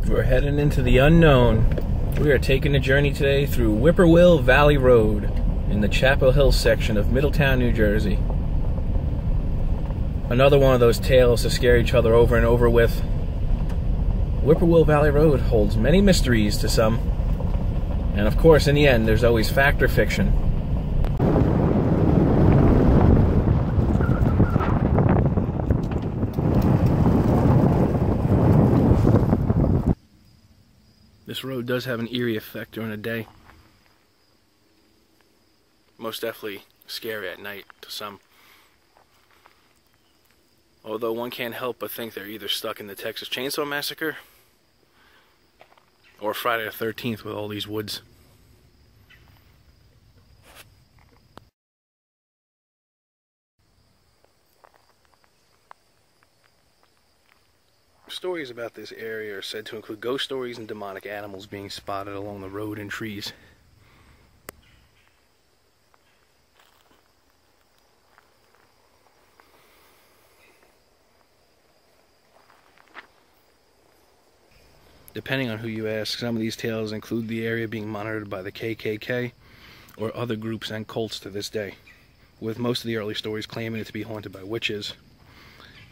We're heading into the unknown. We are taking a journey today through Whipporwill Valley Road in the Chapel Hill section of Middletown, New Jersey. Another one of those tales to scare each other over and over with. Whipporwill Valley Road holds many mysteries to some. And of course, in the end, there's always fact or fiction. This road does have an eerie effect during the day. Most definitely scary at night to some. Although one can't help but think they're either stuck in the Texas Chainsaw Massacre or Friday the 13th with all these woods. Stories about this area are said to include ghost stories and demonic animals being spotted along the road and trees. Depending on who you ask, some of these tales include the area being monitored by the KKK or other groups and cults to this day, with most of the early stories claiming it to be haunted by witches.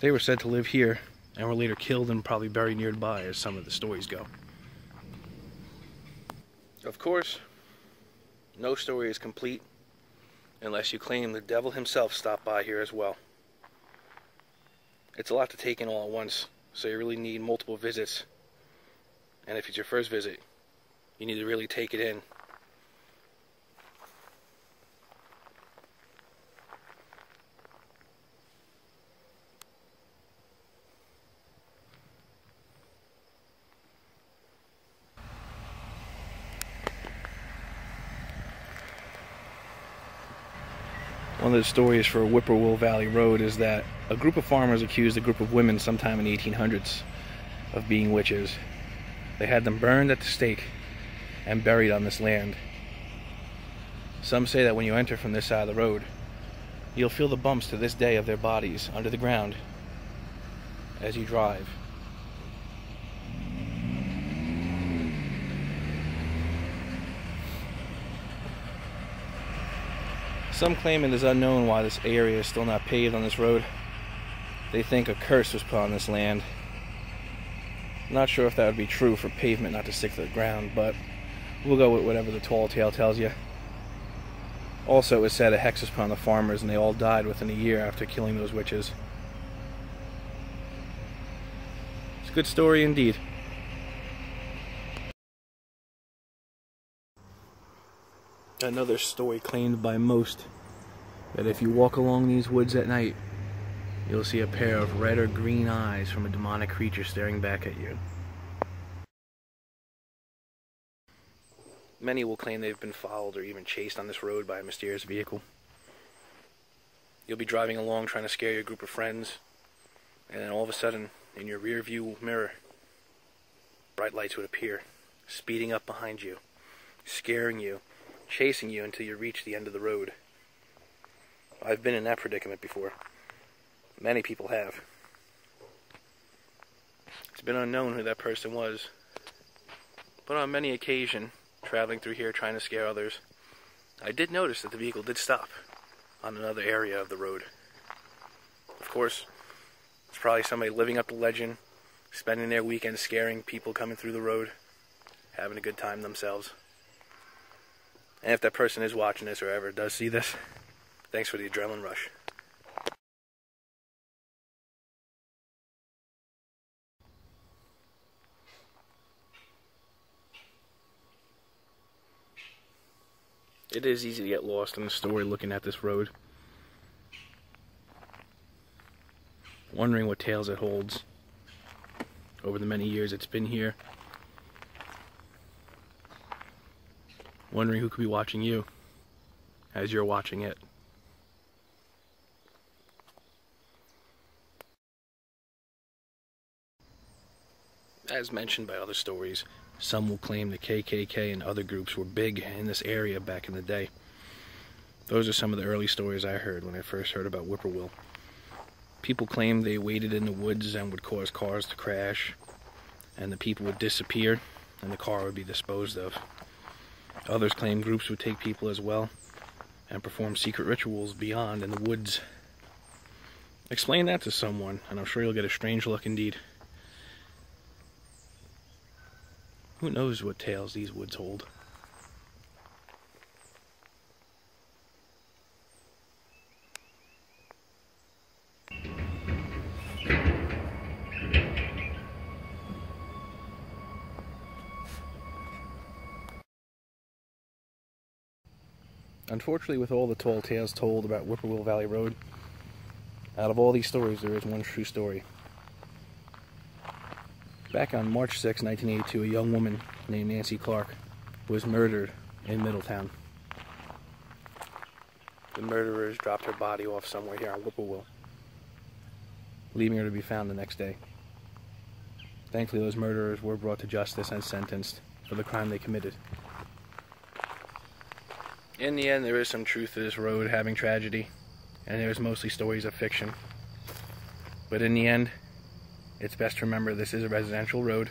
They were said to live here and were later killed and probably buried nearby, as some of the stories go. Of course, no story is complete unless you claim the devil himself stopped by here as well. It's a lot to take in all at once, so you really need multiple visits. And if it's your first visit, you need to really take it in. One of the stories for Whipporwill Valley Road is that a group of farmers accused a group of women sometime in the 1800s of being witches. They had them burned at the stake and buried on this land. Some say that when you enter from this side of the road, you'll feel the bumps to this day of their bodies under the ground as you drive. Some claim it is unknown why this area is still not paved on this road. They think a curse was put on this land. Not sure if that would be true for pavement not to stick to the ground, but we'll go with whatever the tall tale tells you. Also, it was said a hex was put on the farmers and they all died within a year after killing those witches. It's a good story indeed. Another story claimed by most that if you walk along these woods at night, you'll see a pair of red or green eyes from a demonic creature staring back at you. Many will claim they've been followed or even chased on this road by a mysterious vehicle. You'll be driving along trying to scare your group of friends, and then all of a sudden, in your rear view mirror, bright lights would appear, speeding up behind you, scaring you, chasing you until you reach the end of the road. I've been in that predicament before. Many people have. It's been unknown who that person was, but on many occasions, traveling through here trying to scare others, I did notice that the vehicle did stop on another area of the road. Of course, it's probably somebody living up the legend, spending their weekend scaring people coming through the road, having a good time themselves. And if that person is watching this or ever does see this, thanks for the adrenaline rush. It is easy to get lost in the story looking at this road, wondering what tales it holds over the many years it's been here, wondering who could be watching you as you're watching it. As mentioned by other stories, some will claim the KKK and other groups were big in this area back in the day. Those are some of the early stories I heard when I first heard about Whipporwill. People claim they waited in the woods and would cause cars to crash, and the people would disappear and the car would be disposed of. Others claim groups would take people as well and perform secret rituals beyond in the woods. Explain that to someone, and I'm sure you'll get a strange look indeed. Who knows what tales these woods hold? Unfortunately, with all the tall tales told about Whipporwill Valley Road, out of all these stories, there is one true story. Back on March 6, 1982, a young woman named Nancy Clark was murdered in Middletown. The murderers dropped her body off somewhere here on Whipporwill, leaving her to be found the next day. Thankfully, those murderers were brought to justice and sentenced for the crime they committed. In the end, there is some truth to this road having tragedy, and there's mostly stories of fiction. But in the end, it's best to remember this is a residential road,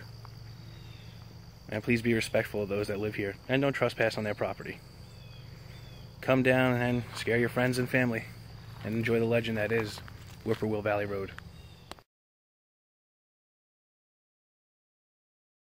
and please be respectful of those that live here, and don't trespass on their property. Come down and scare your friends and family, and enjoy the legend that is Whipporwill Valley Road.